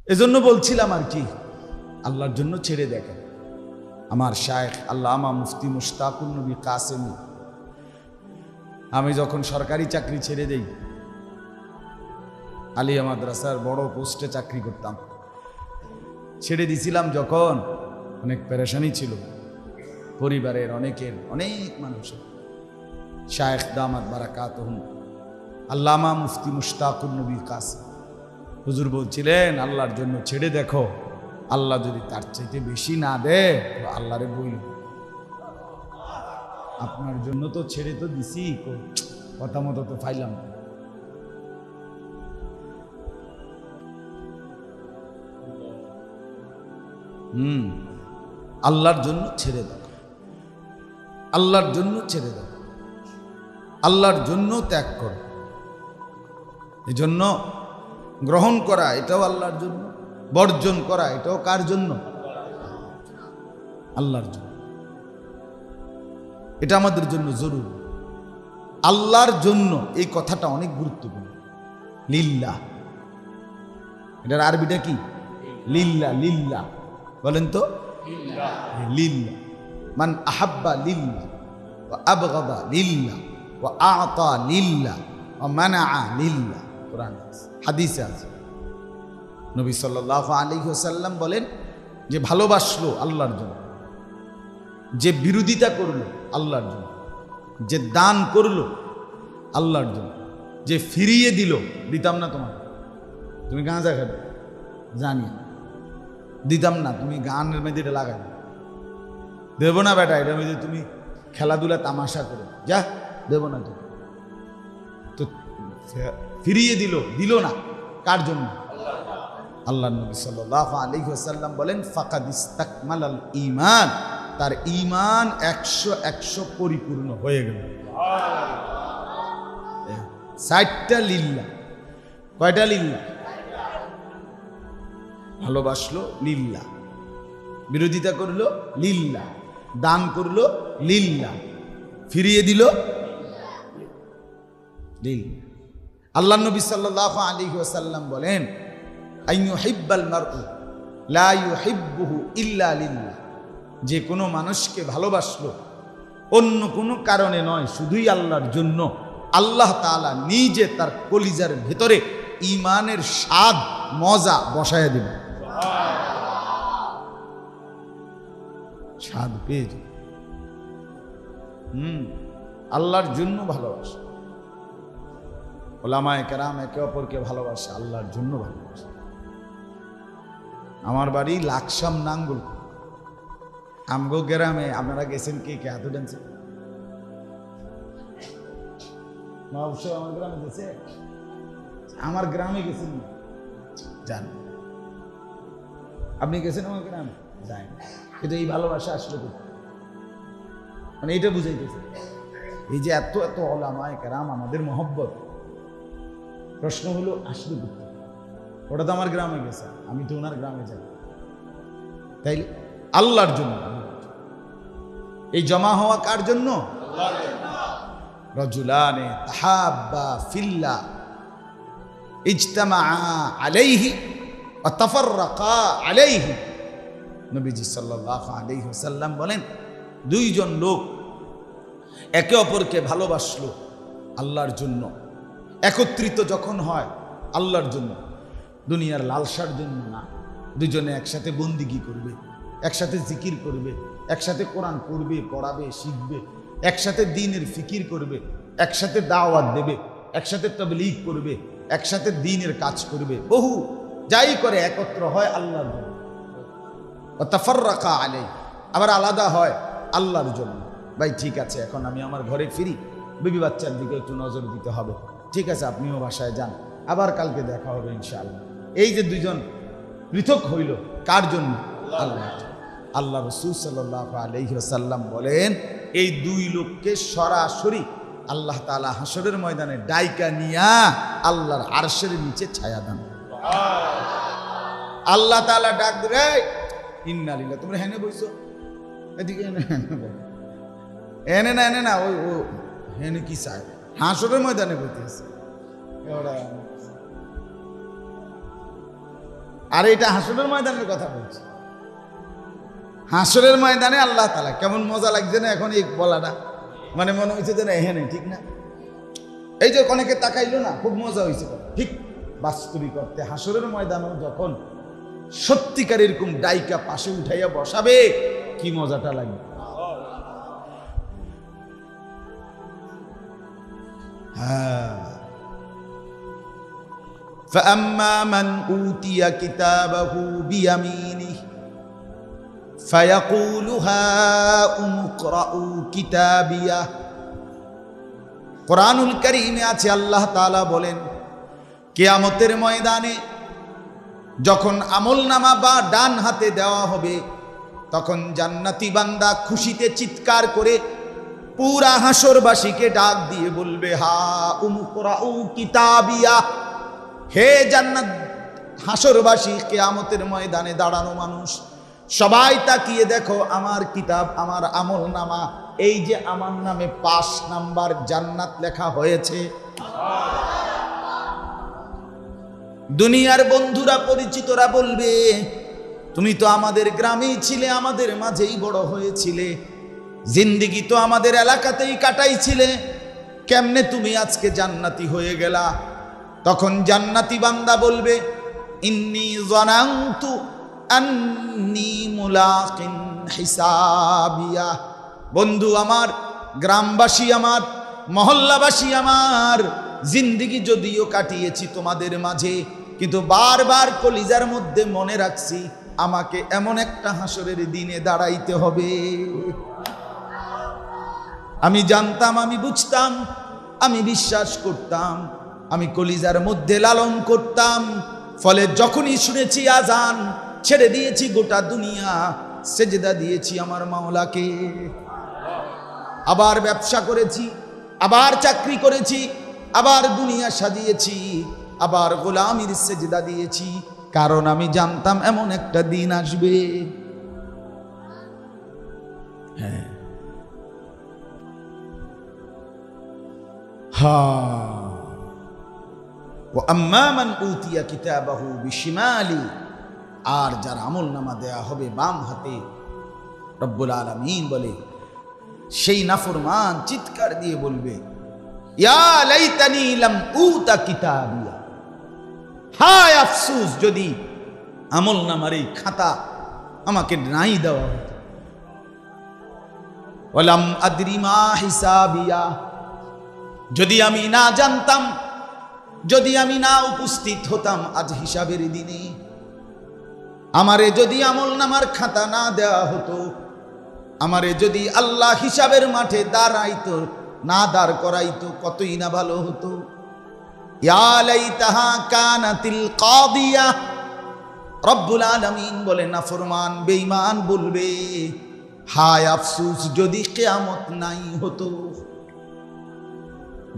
এজন্য বলছিলাম আর কি, আল্লাহর জন্য ছেড়ে দেখেন। আমার শায়েখ আল্লামা মুফতি মুশতাকুর নবী কাসেমি, আমি যখন সরকারি চাকরি ছেড়ে দেই, আলিয়া মাদ্রাসার বড় পোস্টে চাকরি করতাম, ছেড়ে দিছিলাম যখন অনেক পেরেশানি ছিল পরিবারের অনেক মানুষের। শায়েখ দামাত বারাকাতুহুম আল্লামা মুফতি মুশতাকুর নবী কাসেম হুজুর বলছিলেন, আল্লাহর জন্য ছেড়ে দেখো, আল্লাহ যদি তার চাইতে বেশি না দেয় তো আল্লাহরে বইল। আপনার জন্য তো ছেড়ে তো দিছি, কথা মতো তো পাইলাম না। আল্লাহর জন্য ছেড়ে দাও, আল্লাহর জন্য ছেড়ে দাও, আল্লাহর জন্য ত্যাগ করো। এজন্য গ্রহণ করা এটাও আল্লাহর জন্য, বর্জন করা এটাও কার জন্য? আল্লাহর জন্য। এটা আমাদের জন্য জরুরি। আল্লাহর জন্য এই কথাটা অনেক গুরুত্বপূর্ণ। লিল্লাহ, এটার আরবিটা কি? লিল্লাহ। লিল্লাহ বলেন তো, লিল্লাহ। মান আহাব্বা লিল্লাহ ওয়া আবগাদা লিল্লাহ ওয়া আ'তা লিল্লাহ ওয়া মানাআ লিল্লাহ। কোরআন হাদিসে আছে, নবী সাল্লাল্লাহু আলাইহি ওয়াসাল্লাম বলেন, যে ভালোবাসলো আল্লাহর জন্য, যে বিরোধিতা করলো আল্লাহর জন্য, যে দান করলো আল্লাহর জন্য, যে ফিরিয়ে দিল, দিতাম না তোমার, তুমি গাঁজা খাবে জানি, দিতাম না, তুমি গানের মধ্যে এটা লাগাই দেবো না বেটা, এটার মধ্যে তুমি খেলাধুলা তামাশা করো, যা দেবো না, তো ফিরিয়ে দিল না, কার জন্য? আল্লাহ নবী সাল্লাল্লাহু আলাইহি ওয়াসাল্লাম বলেন, ফাকাদ ইস্তাকমালাল ঈমান, তার ঈমান 100 পরিপূর্ণ হয়ে গেল। 60টা লিল্লাহ। কয়টা লিল্লাহ? ভালোবাসলো লিল্লাহ, বিরোধিতা করলো লিল্লাহ, দান করলো লিল্লাহ, ফিরিয়ে দিল লিল্লাহ। আল্লাহ নবী সাল্লাল্লাহু আলাইহি ওয়াসাল্লাম বলেন, আইয়ুহিব্বাল মারউ লা ইউহিব্বুহু ইল্লা লিল্লাহ, যে কোনো মানুষকে ভালোবাসলো অন্য কোনো কারণে নয়, শুধুই আল্লাহর জন্য, আল্লাহ তাআলা নিজে তার কলিজার ভেতরে ঈমানের স্বাদ মজা বসায় দিবেন। স্বাদ পেয়ে যাবে। আল্লাহর জন্য ভালোবাসা। ওলামায়ে কেরাম একে অপরকে ভালোবাসে, আল্লাহর জন্য ভালোবাসে। আমার বাড়ি লাকসাম নাঙ্গল, আমগো গ্রামে আপনারা গেছেন কে কে? হাত উঠানছে। অবশ্যই আমার গ্রামে গেছে, আমার গ্রামে গেছেন যান, আপনি গেছেন আমার গ্রামে? যাই। কিন্তু এই ভালোবাসা আসলে মানে এইটা বুঝাইতেছে, এই যে এত এত ওলামায়ে কেরাম আমাদের মহব্বত, প্রশ্ন হলো আসলে করতে, ওটা তো আমার গ্রামে গেছে, আমি তো ওনার গ্রামে যাই, তাই আল্লাহর জন্য। এই জমা হওয়া কার জন্য? রাজুলানে তাহাব্বা ফিল্লাহ ইজতামা আলাইহি ওয়া তাফাররাকা আলাইহি। নবীজি সাল্লাল্লাহু আলাইহি ওয়াসাল্লাম বলেন, দুইজন লোক একে অপরকে ভালোবাসলো আল্লাহর জন্য, একত্রিত যখন হয় আল্লাহর জন্য, দুনিয়ার লালসার জন্য না, দুজনে একসাথে বন্দিগি করবে, একসাথে জিকির করবে, একসাথে কোরআন পড়বে, পড়াবে, শিখবে, একসাথে দ্বীনের ফিকির করবে, একসাথে দাওয়াত দেবে, একসাথে তাবলীগ করবে, একসাথে দ্বীনের কাজ করবে, বহু যাই করে একত্র হয় আল্লাহর জন্য। ওয়া তাফাররাকা আলাইহি, আবার আলাদা হয় আল্লাহর জন্য। ভাই ঠিক আছে, এখন আমি আমার ঘরে ফিরি, বিবি বাচ্চার দিকে একটু নজর দিতে হবে, ঠিক আছে আপনিও বাসায় যান, আবার কালকে দেখা হবে ইনশাআল্লাহ। এই যে দুইজন পৃথক হইল, কার জন্য? আল্লাহর জন্য। আল্লাহ রাসূল সাল্লাল্লাহু আলাইহি ওয়াসাল্লাম বলেন, এই দুই লোককে সরাসরি আল্লাহ তাআলা হাসরের ময়দানে ডাইকা নিয়া আল্লাহর আরশের নিচে ছায়া দান। আল্লাহ তাআলা ডাক দেবে, ইন্না লিল্লাহ, তোমরা হেনে বইছো, এদিকে এনে না ওই হেনে কি চায়? হাসরের ময়দানে বইতেছে। আর এটা হাসরের ময়দানের কথা বলছি। হাসরের ময়দানে আল্লাহ তাআলা, কেমন মজা লাগছে না এখন এই বলাটা, মানে মনে হয়েছে যে না এখানে ঠিক না, এই যে অনেকে তাকাইলো না, খুব মজা হয়েছে। ঠিক বাস্তবিক অর্থে হাসরের ময়দানও যখন সত্যিকার এরকম ডাইকা পাশে উঠাইয়া বসাবে, কি মজাটা লাগবে। হ্যাঁ, فأما من أوتي كتابه بيمينه فيقول هاؤم اقرءوا كتابيه। কোরআনুল কারীমে আছে আল্লাহ তাআলা বলেন, কিয়ামতের ময়দানে যখন আমলনামা বা ডান হাতে দেওয়া হবে, তখন জান্নাতি বান্দা খুশিতে চিৎকার করে পুরা হাসরবাসীকে ডাক দিয়ে বলবে, হাউম ইকরাউ কিতাবিয়া। হে জান্নাত হাসরবাসী, কিয়ামতের ময়দানে দাঁড়ানো মানুষ, সবাই তাকিয়ে দেখো আমার কিতাব, আমার আমলনামা। এই যে আমার নামে 5 নাম্বার জান্নাত লেখা হয়েছে। দুনিয়ার বন্ধুরা পরিচিতরা বলবে, তুমি তো আমাদের গ্রামেই ছিলে, আমাদের মাঝেই বড় হয়েছিলে, জিন্দেগি তো আমাদের এলাকাতেই কাটাইছিলে, কেমনে তুমি আজকে জান্নাতি হয়ে গেলা? তখন জান্নাতি বান্দা বলবে, ইন্নী যানানতু আন্নী মুলাকিন হিসাবিয়া। বন্ধু আমার, গ্রামবাসী আমার, মহল্লাবাসী আমার, জিন্দেগি যদিও কাটিয়েছি তোমাদের মাঝে, কিন্তু বারবার কলিজার মধ্যে মনে রাখছি আমাকে এমন একটা হাসরের দিনে দাঁড়াইতে হবে। আমি জানতাম, আমি বুঝতাম, আমি বিশ্বাস করতাম, আমি কলিজার মধ্যে লালন করতাম। ফলে যখনই শুনেছি আজান, ছেড়ে দিয়েছি গোটা দুনিয়া, সেজদা দিয়েছি আমার মাওলাকে। আবার ব্যবসা করেছি, আবার চাকরি করেছি, আবার দুনিয়া সাজিয়েছি, আবার গোলামির সেজদা দিয়েছি, কারণ আমি জানতাম এমন একটা দিন আসবে। হ্যাঁ, আম্মা মান উতিয়া কিতাবাহু বিশিমালি। আর যার আমলনামা দেয়া হবে বাম হাতে, রব্বুল আলামিন বলে সেই নাফরমান চিৎকার দিয়ে বলবে, ইয়া লাইতানি লাম উতা কিতাবিয়া। হায় আফসোস, যদি আমলনামার এই খাতা আমাকে নাই দেওয়া হতো। ওয়ালাম আদরি মা হিসাবিয়া। যদি আমি না জানতাম, যদি আমি না উপস্থিত হতাম আজ হিসাবের দিনে, আমারে যদি আমলনামার খাতা না দেওয়া হতো, আমারে যদি আল্লাহ হিসাবের মাঠে দাঁড়াইতো, না দাঁড় করাইতো, কতই না ভালো হতো। ইয়া লাইতাহা কানাতিল কাদিয়া। রব্বুল আলামিন বলে, নাফরমান বেঈমান বলবে, হায় আফসোস, যদি কিয়ামত নাই হতো,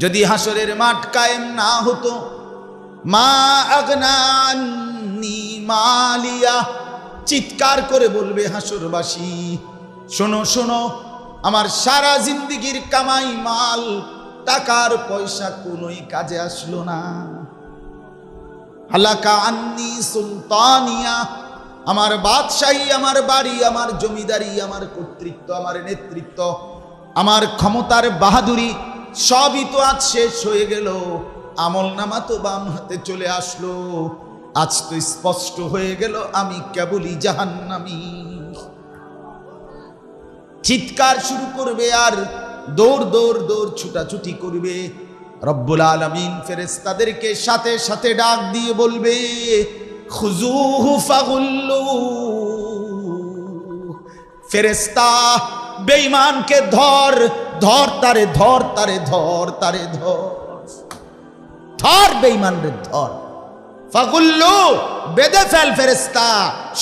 যদি হাসরের মাঠ কায়েম না হতো। মা আগনা আন্নী মালিয়া। চিৎকার করে বলবে হাসরবাসী, শোনো শোনো, আমার সারা জিন্দেগির কামাই মাল, টাকার পয়সা কোনোই কাজে আসলো না। হালাকা আন্নী সুলতানিয়া। আমার বাদশাহী, আমার বাড়ি, আমার জমিদারি, আমার কর্তৃত্ব, আমার নেতৃত্ব, আমার ক্ষমতার বাহাদুরি সবই তো আজ শেষ হয়ে গেল। আমলনামা তো বাম হাতে চলে আসলো। আজ তো স্পষ্ট হয়ে গেল আমি কেবলই জাহান্নামী। চিৎকার শুরু করবে আর দৌড় দৌড় দৌড় ছুটাছুটি করবে। রব্বুল আলামিন ফেরেশতাদেরকে সাথে সাথে ডাক দিয়ে বলবে, খুজুহু ফাগুল্লু। ফেরেশতা, বেঈমানকে ধর, ধর তারে, ধর তারে, ধর তারে, ধর, ধর বেঈমানরে ধর। ফাগুল্লু, বেদে ফেল ফেরেশতা,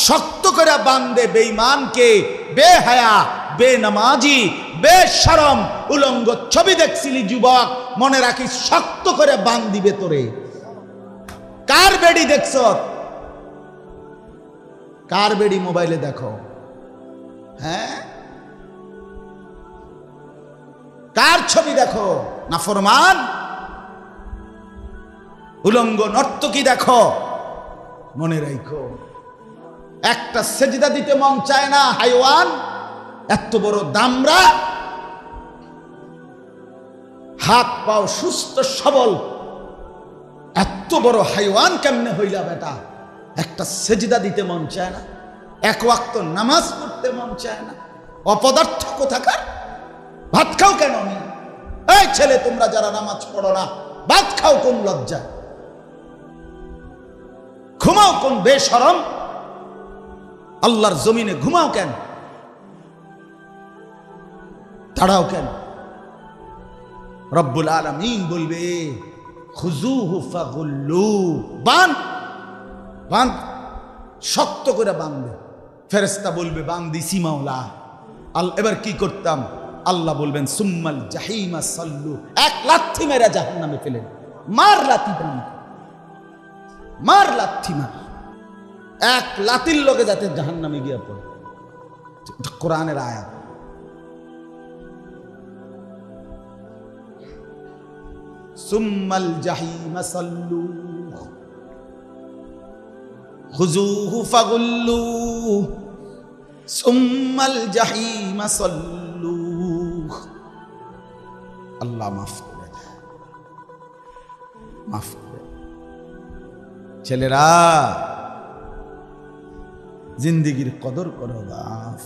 শক্ত করে বাঁধে বেঈমানকে। বেহায়া, বেনামাজি, বেশরম, উলঙ্গ ছবি দেখছিলি যুবক, মনে রাখিস শক্ত করে বাঁধ দিবে তোরে। কার বেড়ি দেখছ? কার বেড়ি মোবাইলে দেখো? হ্যাঁ, কার ছবি দেখো? নাফরমান, উলঙ্গ নর্তকী দেখো। মনে রাখো, একটা সেজদা দিতে মন চায় না হাইওয়ান, এত বড় দামরা, হাত পাও সুস্থ সবল, এত বড় হাইওয়ান কেমনে হইলা বেটা? একটা সেজদা দিতে মন চায় না, এক ওয়াক্ত নামাজ পড়তে মন চায় না, অপদার্থ কোথাকার। ভাত খাও কেন? আমি এই ছেলে, তোমরা যারা নামাজ পড়ো না, ভাত খাও কোন লজ্জায়? ঘুমাও কোন বেশরম? আল্লাহর জমিনে ঘুমাও কেন? দাঁড়াও কেন? রব্বুল আলামিন বলবে খুযুহু ফাগুল্লু, বান বান, শক্ত করে বাঁধবে। ফেরেশতা বলবে বান্দিছি মাওলা। এবার কি করতাম? আল্লাহ বলবেন সুম্মাল জাহিমা সাল্লু, এক লাথি মেরে জাহান্নামে ফেলেন। মার লাথি দান, মার লাথি মার, এক লাথির লগে যাতে জাহান্নামে গিয়া পড়ে। কোরআনের আয়াত। সুম্মাল জাহিমা সাল্লু খুযুহু ফাগুল্লু সুম্মাল জাহিমা সাল্লু। আল্লাহ মাফ করে দেয়, মাফ করে। ছেলেরা, জিন্দিগির কদর করো বাপ,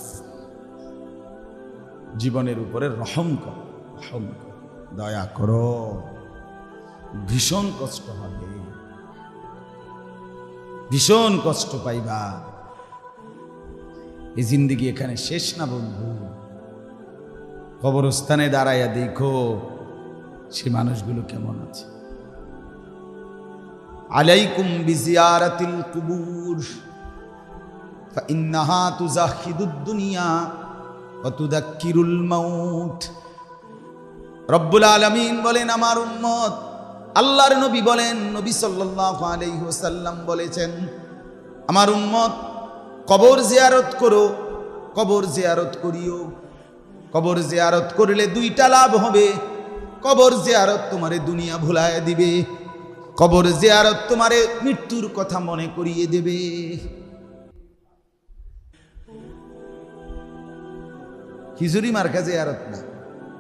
জীবনের উপরে রহম করো, রহম করো, দয়া করো। ভীষণ কষ্ট হবে, ভীষণ কষ্ট পাইবা। এই জিন্দিগি এখানে শেষ না বন্ধু। কবরস্থানে দাঁড়াইয়া দেখো সে মানুষগুলো কেমন আছে। আলাইকুম বিজিয়ারাতিল কুবুর ফাইন্নাহা তুযাহিদুদ দুনিয়া ওয়া তুযাক্কিরুল মাউত। রব্বুল আলামিন বলেন আমার উম্মত, আল্লাহর নবী বলেন, নবী সাল্লাল্লাহু আলাইহি ওয়াসাল্লাম বলেছেন, আমার উম্মত কবর জিয়ারত করো, কবর জিয়ারত করিও। কবর জিয়ারত করলে দুইটা লাভ হবে। কবর জিয়ারত তোমারে দুনিয়া ভুলায় দিবে, কবর জিয়ারত তোমারে মৃত্যুর কথা মনে করিয়ে দেবে। খিচুড়ি মার্কা জিয়ারত না,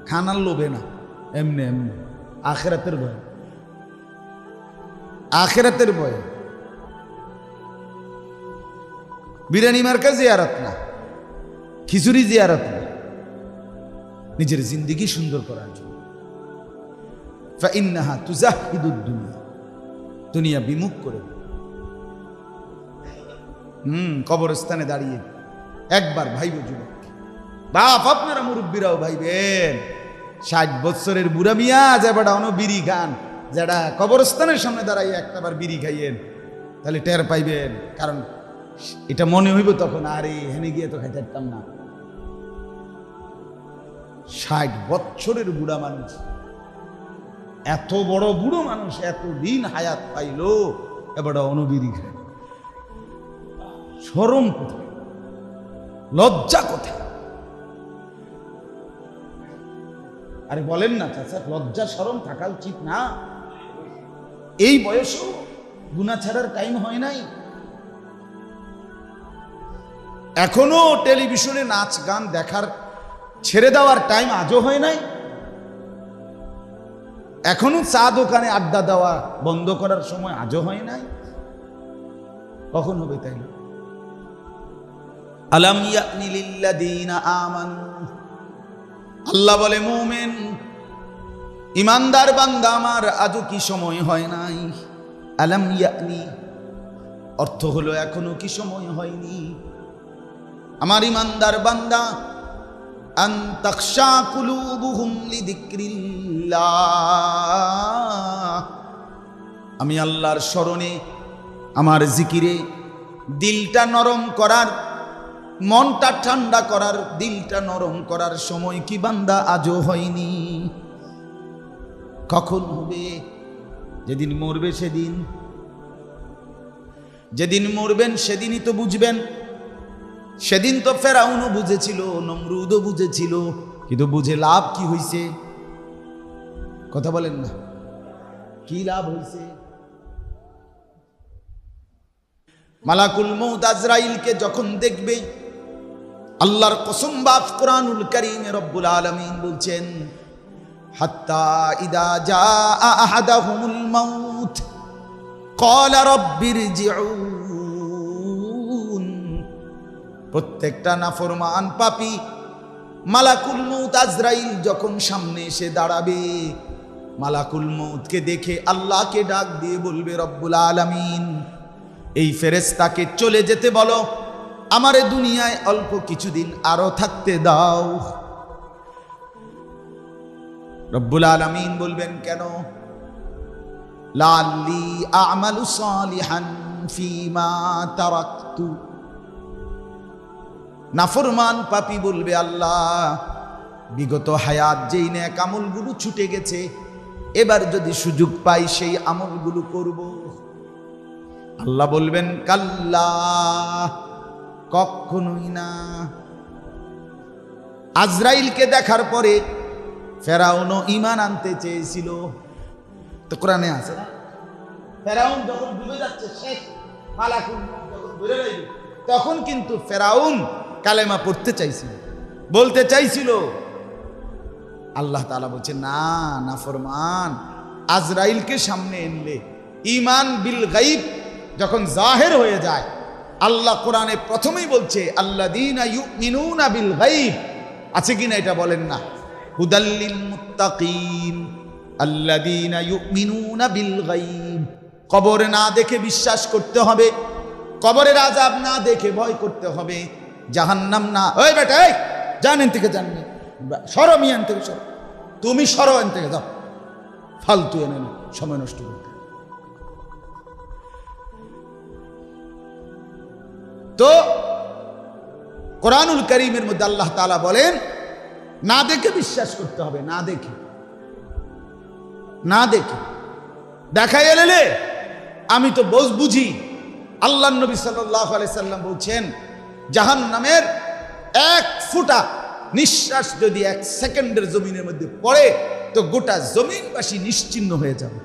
খানার লোভে না, এমনি এমনি আখিরাতের ভয়, আখিরাতের ভয়। বিরিয়ানি মার্কা জিয়ারত না, খিচুড়ি জিয়ারত না, নিজের জিন্দেগি সুন্দর করার জন্য। ফাইন্নাহা তুযাহিদুদ দুনিয়া, দুনিয়া বিমুখ করে। কবরস্থানে দাঁড়িয়ে একবার ভাইব যুবক, বাপ আপনারা মুরব্বীরাও ভাইবেন, 60 বছরের বুড়া মিয়া যাবাটা অন বিড়ি খান, যারা কবরস্থানের সামনে দাঁড়াইয়া একটাবার বিড়ি খাইয়েন, তাহলে টের পাইবেন। কারণ এটা মনে হইব তখন, আরে হেনে গিয়ে তো খাইতে পারতাম না। 60 বছরের বুড়া মানুষ, এত বড় বুড়ো মানুষ এত দিন হায়াত পাইল, এবার অনবিরি খায়। শরম কোথায়, লজ্জা কোথায়? আরে বলেন না চাচা, লজ্জা শরম থাকা উচিত না? এই বয়সও গুনাহ ছাড়ার টাইম হয় নাই? এখনো টেলিভিশনে নাচ গান দেখার ছেড়ে দেওয়ার টাইম আজও হয় নাই? এখনো চা দোকানে আড্ডা দেওয়া বন্ধ করার সময় আজও হয় নাই? কখন হবে তাইলে? আলাম ইয়ানি লিল্লাযীনা আমানু, আল্লাহ বলে মুমিন ইমানদার বান্দা আমার, আজও কি সময় হয় নাই? আলাম ইয়ানি অর্থ হলো এখনো কি সময় হয়নি আমার ইমানদার বান্দা, আন তাখশা কুলুবুহুম লিযিকরিল্লাহ, আমি আল্লাহর স্মরণে, আমার জিকিরে দিলটা নরম করার, মনটা ঠান্ডা করার, দিলটা নরম করার সময় কি বান্দা আজও হয়নি? কখন হবে? যেদিন মরবে সেদিন। যেদিন মরবেন সেদিনই তো বুঝবেন। সেদিন তো ফেরাউনও বুঝেছিল, নমরুদও বুঝেছিল, কিন্তু বুঝে লাভ কি হইছে? কথা বলেন না, কি লাভ হইছে? মালাকুল মউত আজরাইলকে যখন দেখবে, আল্লাহর কসম বাপ কোরআনুল কারীমে রব্বুল আলামিন বলছেন, হাত্তা ইদা জাআ আহাদাহুমুল মাউত ক্বালা রাব্বিরজিউন। প্রত্যেকটা নাফরমান পাপী মালাকুল মউত আজরাইল যখন সামনে এসে দাঁড়াবে, মালাকুল মউতকে দেখে আল্লাহকে ডাক দিয়ে বলবে, রব্বুল আলামিন এই ফেরেশতাকে চলে যেতে বলো, আমারে দুনিয়ায় অল্প কিছুদিন আরো থাকতে দাও। রব্বুল আলামিন বলবেন, কেন? লাআল্লি আ'মালু সালিহান ফীমা তারাকতু। নাফরমান পাপী বলবে, আল্লাহ বিগত হায়াত যেই নেক আমলগুলো ছুটে গেছে, এবার যদি সুযোগ পাই সেই আমলগুলো করব। আল্লাহ বলবেন, কাল্লা, কখনোই না। আজরাইলকে দেখার পরে ফেরাউনও ঈমান আনতে চেয়েছিল, তো কোরআনে আছে না? ফেরাউন যখন ডুবে যাচ্ছে, শেষ মালাকুল মউত যখন ধরে রাখবে, তখন কিন্তু ফেরাউন কালেমা পড়তে চাইছিল, বলতে চাইছিল। আল্লাহ তাআলা বলছে, না নাফরমান, আজরাইলকে সামনে এনলে ঈমান বিল গায়ব যখন জাহের হয়ে যায়, আল্লাহ কোরআনে প্রথমেই বলছে আল্লাযীনা ইউমিনুনা বিল গায়ব, আছে কিনা এটা বলেন না? হুদাল্লিল মুত্তাকিন আল্লাযীনা ইউমিনুনা বিল গায়ব। কবর না দেখে বিশ্বাস করতে হবে, কবরের আযাব না দেখে ভয় করতে হবে, জাহান্নাম না। ওই বেটা, এই জানেন থেকে জাননি, সরো মিয়ান থেকে সরো, তুমি সরো এন থেকে, যাও, ফালতু এনে সময় নষ্ট করতে। তো কোরআনুল কারীমের মধ্যে আল্লাহ তাআলা বলেন, না দেখে বিশ্বাস করতে হবে, না দেখে, না দেখে। দেখাই এলে আমি তো বুঝি। আল্লাহর নবী সাল্লাল্লাহু আলাইহি সাল্লাম বলছেন, জাহান্নামের এক ফুটা নিঃশ্বাস যদি 1 সেকেন্ডের জমিনের মধ্যে পড়ে, তো গোটা জমিনবাসী নিশ্চিহ্ন হয়ে যাবে।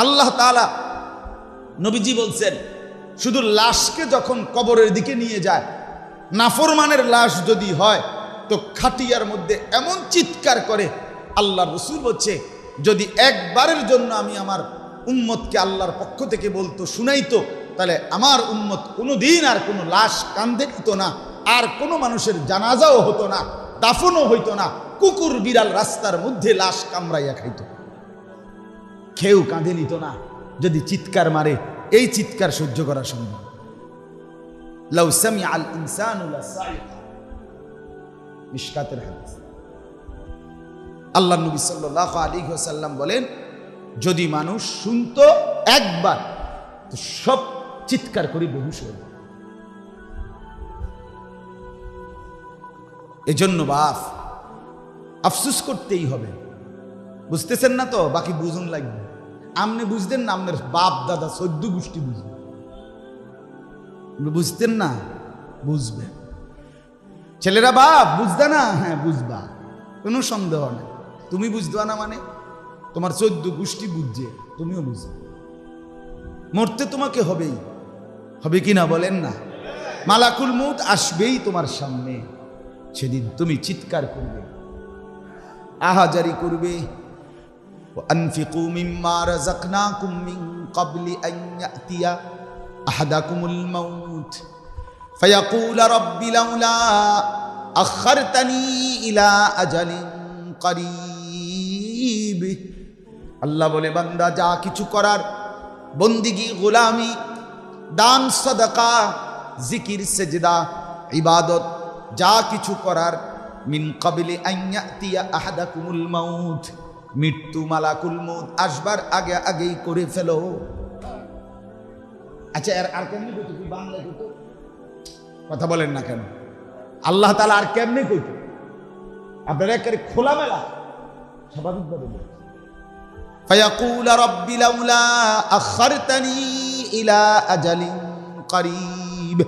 আল্লাহ তাআলা, নবীজি বলছেন, শুধু লাশকে যখন কবরের দিকে নিয়ে যায়, নাফরমানের লাশ যদি হয়, তো খাটিয়ার মধ্যে এমন চিৎকার করে, আল্লাহর রাসূল বলছে, যদি একবারের জন্য আমি আমার উম্মতকে আল্লাহর পক্ষ থেকে বলতো, শুনাইতো, তাহলে আমার উম্মত কোনোদিন আর কোনো লাশ কাঁদে নিত না, আর কোনো মানুষের জানাজাও হতো না, দাফনও হইতো না। কুকুর বিড়াল রাস্তার মধ্যে লাশ কামড়াইয়া খাইত, কেউ কাঁদে নিত না। যদি চিৎকার মারে, এই চিৎকার সহ্য করা সম্ভব। লাউ সামিআল ইনসানু লাসাইকা, মিশকাতের হাদিস। আল্লাহর নবী সাল্লাল্লাহু আলাইহি ওয়াসাল্লাম বলেন, যদি মানুষ শুনতো একবার, তো সব চিৎকার করে বেহুশ হয়ে যায়। এজন্য বাপ আফসোস করতেই হবে। বুঝতেছেন না তো? বাকি বুঝুন লাগবে। আপনি বুঝতেন না, আপনার বাপ দাদা 14 গোষ্ঠী বুঝবেন। বুঝতেন না, বুঝবে। ছেলেরা বাপ বুঝতে না, হ্যাঁ বুঝবা, কোনো সন্দেহ নেই। তুমি বুঝবা না মানে তোমার 14 গোষ্ঠী বুঝছে, তুমিও বুঝবে। মরতে তোমাকে হবেই, হবে কি না বলেন না? মালাকুল মউত আসবেই তোমার সামনে, সেদিন তুমি চিৎকার করবে, আহাজারি করবে। وأنفقوا مما رزقناكم من قبل أن يأتي أحدكم الموت فيقول رب لولا أخرتني إلى أجل قريب। আল্লাহ বলে, বান্দা যা কিছু করার, বন্দিগি, গোলামি, দান, সাদাকা, জিকির, সেজদা, ইবাদত, যা কিছু করার, মিন ক্বাবলি আন ইয়াতিয়া আহাদাকুমুল মাউত, মৃত্যু মালাকুল মউত আসবার আগে আগেই করে ফেলো। আচ্ছা, আর কেমনি কইতো? কি বাংলায় কইতো? কথা বলেন না কেন? আল্লাহ তাআলা আর কেমনি কইতো? আপনারা একেবারে খোলামেলা স্বাভাবিকভাবে বলেন, ফায়াকুল রাব্বি লাউলা আখারতানি ইলা আজালিন করিব।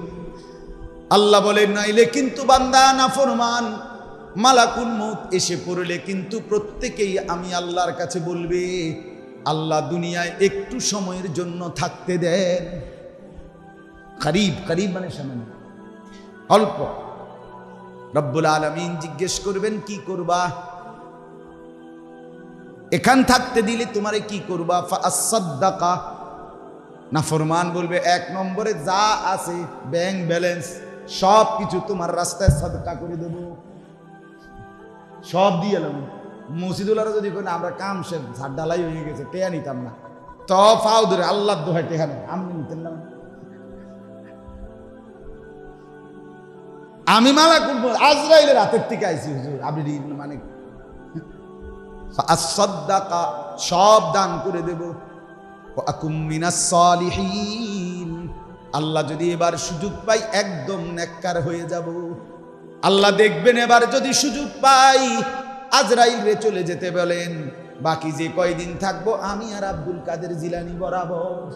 আল্লাহ বলেন, নাইলে কিন্তু বান্দা নাফরমান, মালাকুল মউত এসে পড়লে কিন্তু প্রত্যেকেই আমি আল্লাহর কাছে বলবে, আল্লাহ দুনিয়ায় একটু সময়ের জন্য থাকতে দেন। করিব, করিব মানে সামান্য, অল্প। রব্বুল আলামিন জিজ্ঞেস করবেন কি করবা, এখান থাকতে দিলে তোমারে কি করবা? ফাআসাদ্দাকা, নাফরমান বলবে 1 নম্বরে যা আছে ব্যাংক ব্যালেন্স সব কিছু তোমার রাস্তায় সাদকা করে দেব, সব দিয়ে এলাম। মসজিদুল্লাহরা যদি কোনো আমরা কাম সে ঝাড় ডালাই হয়ে গেছে, টেয়া নিতাম না, তো ফাও ধরে আল্লাহ দোহাই টেহা নেই, আমি নিতেন না। আমি মালা করবো আজরাইলের হাতের থেকে আইসি হুজুর, আপনি মানে ফাআসাদ্দাকা, সব দান করে দেব। ওয়া আকুম মিনাস সালিহিন, আল্লাহ যদি এবার সুযোগ পাই একদম নেককার হয়ে যাব। আল্লাহ দেখবেন এবার যদি সুযোগ পাই আজরাইল রে চলে যেতে বলেন, বাকি যে কয়দিন থাকবো আমি আর আব্দুল কাদের জিলানী বরাবর।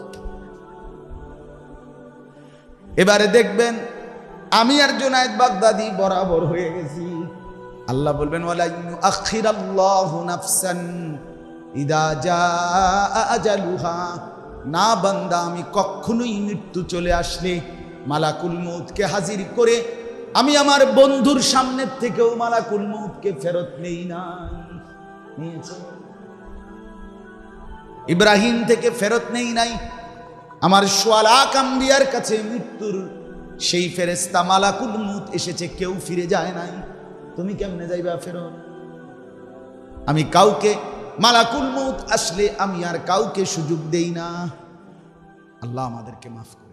এবারে দেখবেন আমি আর জুনায়েদ বাগদাদি বরাবর হয়ে গেছি। আল্লাহ বলবেন ওয়ালা ইউআখিরাল্লাহু নাফসান ইদা জাআ আজালুহা, না বান্দা আমি কখনোই মৃত্যু চলে আসলে মালাকুল মউতকে হাজির করে আমি আমার বন্ধুর সামনের থেকেও মালাকুল মউতকে ফেরত নেই না। ইব্রাহিম থেকে ফেরত নেই নাই, আমার সোয়ালাক আম্বিয়ার কাছে মৃত্যুর সেই ফেরেশতা মালাকুল মউত এসেছে, কেউ ফিরে যায় নাই। তুমি কেমনে যাইবা ফেরত? আমি কাউকে মালাকুল মউত আসলে আমি আর কাউকে সুযোগ দেই না। আল্লাহ আমাদেরকে মাফ করুন।